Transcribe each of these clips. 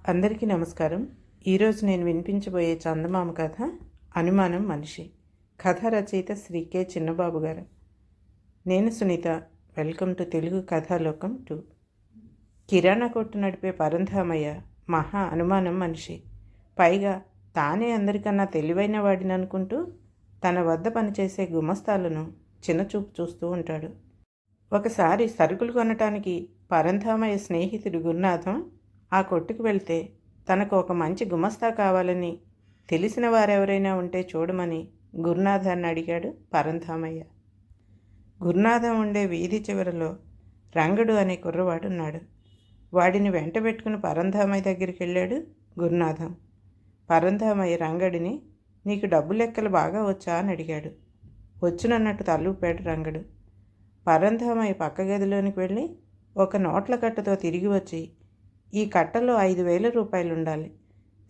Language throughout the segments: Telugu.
అందరికీ నమస్కారం. ఈరోజు నేను వినిపించబోయే చందమామ కథ అనుమానం మనిషి. కథ రచయిత శ్రీ కె చిన్నబాబు గారు. నేను సునీత. Welcome to Telugu Kathalokam 2. కిరాణా కొట్టు నడిపే పరంధామయ్య మహా అనుమానం మనిషి. పైగా తానే అందరికన్నా తెలివైన వాడిని అనుకుంటూ తన వద్ద పనిచేసే గుమస్తాలను చిన్నచూపు చూస్తూ ఉంటాడు. ఒకసారి సరుకులు కొనటానికి పరంధామయ్య స్నేహితుడు గురునాథం ఆ కొట్టుకు వెళ్తే తనకు ఒక మంచి గుమస్తా కావాలని తెలిసిన వారెవరైనా ఉంటే చూడమని గురునాథాన్ని అడిగాడు పరంధామయ్య. గురునాథం ఉండే వీధి చివరలో రంగడు అనే కుర్రవాడున్నాడు. వాడిని వెంట పెట్టుకుని పరంధామయ్య దగ్గరికి వెళ్ళాడు గురునాథం. పరంధామయ్య రంగడిని, నీకు డబ్బు లెక్కలు బాగా వచ్చా అని అడిగాడు. వచ్చునన్నట్టు తలూపాడు రంగడు. పరంధామయ్య పక్క గదిలోనికి వెళ్ళి ఒక నోట్ల కట్టతో తిరిగి వచ్చి, ఈ కట్టలో 5,000 రూపాయలు ఉండాలి,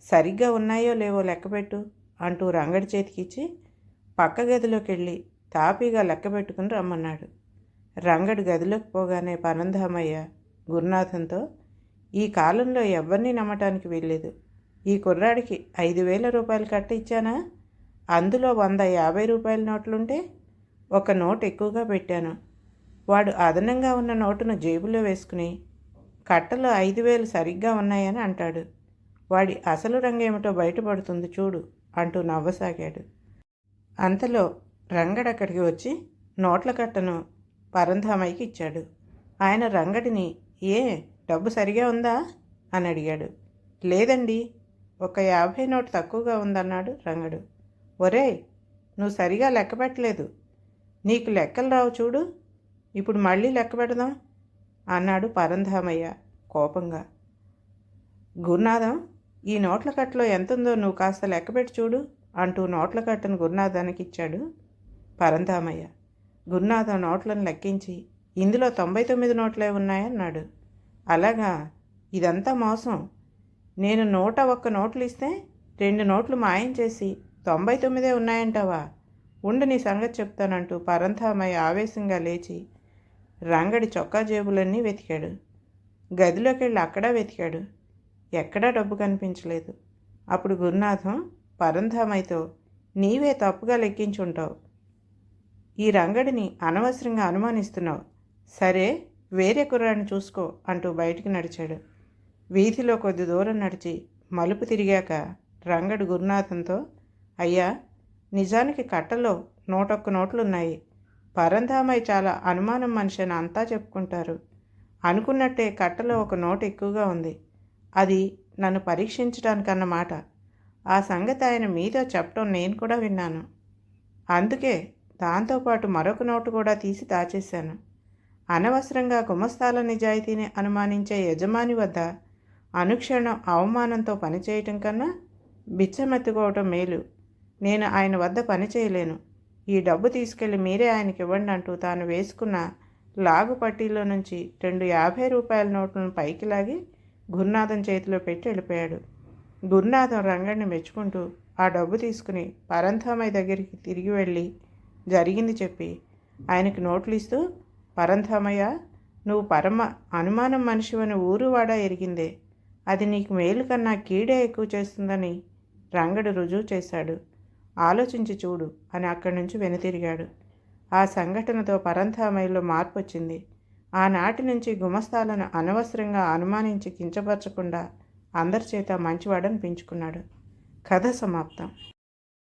సరిగ్గా ఉన్నాయో లేవో లెక్కపెట్టు అంటూ రంగడి చేతికిచ్చి పక్క గదిలోకి వెళ్ళి తాపీగా లెక్క పెట్టుకుని రమ్మన్నాడు. రంగడు గదిలోకి పోగానే పరంధామయ్య గురునాథంతో, ఈ కాలంలో ఎవరిని నమ్మటానికి వీల్లేదు. ఈ కుర్రాడికి 5,000 రూపాయలు కట్ట ఇచ్చానా? అందులో 150 రూపాయల నోట్లుంటే ఒక నోటు ఎక్కువగా పెట్టాను. వాడు అదనంగా ఉన్న నోటును జేబులో వేసుకుని కట్టలో 5,000 సరిగ్గా ఉన్నాయని అంటాడు. వాడి అసలు రంగేమిటో బయటపడుతుంది చూడు అంటూ నవ్వసాగాడు. అంతలో రంగడు అక్కడికి వచ్చి నోట్ల కట్టను పరంధామయ్యకి ఇచ్చాడు. ఆయన రంగడిని, ఏ డబ్బు సరిగా ఉందా అని అడిగాడు. లేదండి, ఒక 50 నోటు తక్కువగా ఉందన్నాడు రంగడు. ఒరేయ్, నువ్వు సరిగా లెక్క పెట్టలేదు, నీకు లెక్కలు రావు చూడు, ఇప్పుడు మళ్ళీ లెక్క పెడదాం అన్నాడు పరంధామయ్య కోపంగా. గురునాథం, ఈ నోట్ల కట్టలో ఎంతుందో నువ్వు కాస్త లెక్కపెట్టి చూడు అంటూ నోట్ల కట్టను గురునాథానికి ఇచ్చాడు పరంధామయ్య. గురునాథం నోట్లను లెక్కించి, ఇందులో 99 నోట్లే ఉన్నాయన్నాడు. అలాగా, ఇదంతా మోసం. నేను 101 నోట్లు ఇస్తే 2 నోట్లు మాయం చేసి 99 ఉన్నాయంటావా? ఉండు, నీ సంగతి చెప్తానంటూ పరంధామయ్య ఆవేశంగా లేచి రంగడి చొక్కా జేబులన్నీ వెతికాడు. గదిలోకి వెళ్ళి అక్కడా వెతికాడు. ఎక్కడా డబ్బు కనిపించలేదు. అప్పుడు గురునాథం పరంధామయ్యతో, నీవే తప్పుగా లెక్కించుంటావు, ఈ రంగడిని అనవసరంగా అనుమానిస్తున్నావు, సరే వేరే కుర్రాడిని చూసుకో అంటూ బయటికి నడిచాడు. వీధిలో కొద్ది దూరం నడిచి మలుపు తిరిగాక రంగడు గురునాథంతో, అయ్యా, నిజానికి కట్టలో 101 నోట్లున్నాయి. పరంధామయ్య చాలా అనుమానం మనిషి అని అంతా చెప్పుకుంటారు. అనుకున్నట్టే కట్టలో ఒక నోటు ఎక్కువగా ఉంది. అది నన్ను పరీక్షించడానికన్నమాట. ఆ సంగతి ఆయన మీతో చెప్పడం నేను కూడా విన్నాను. అందుకే దాంతోపాటు మరొక నోటు కూడా తీసి దాచేశాను. అనవసరంగా గుమస్తాల నిజాయితీని అనుమానించే యజమాని వద్ద అనుక్షణం అవమానంతో పనిచేయటం కన్నా బిచ్చమెత్తుకోవటం మేలు. నేను ఆయన వద్ద పనిచేయలేను. ఈ డబ్బు తీసుకెళ్ళి మీరే ఆయనకి ఇవ్వండి అంటూ తాను వేసుకున్న లాగు పట్టీలో నుంచి 2 50 రూపాయల నోట్లను పైకి లాగి గురునాథం చేతిలో పెట్టి వెళ్ళిపోయాడు. గురునాథం రంగడిని మెచ్చుకుంటూ ఆ డబ్బు తీసుకుని పరంధామయ్య దగ్గరికి తిరిగి వెళ్ళి జరిగింది చెప్పి ఆయనకి నోట్లు ఇస్తూ, పరంధామయ్య, నువ్వు పరమ అనుమానం మనిషివని ఊరువాడా ఎరిగిందే. అది నీకు మేలు కన్నా కీడే ఎక్కువ చేస్తుందని రంగడు రుజువు చేశాడు. ఆలోచించి చూడు అని అక్కడి నుంచి వెనుతిరిగాడు. ఆ సంఘటనతో పరంధామయ్యలో మార్పు వచ్చింది. ఆనాటి నుంచి గుమస్తాలను అనవసరంగా అనుమానించి కించపరచకుండా అందరి చేత మంచివాడని పెంచుకున్నాడు. కథ సమాప్తం.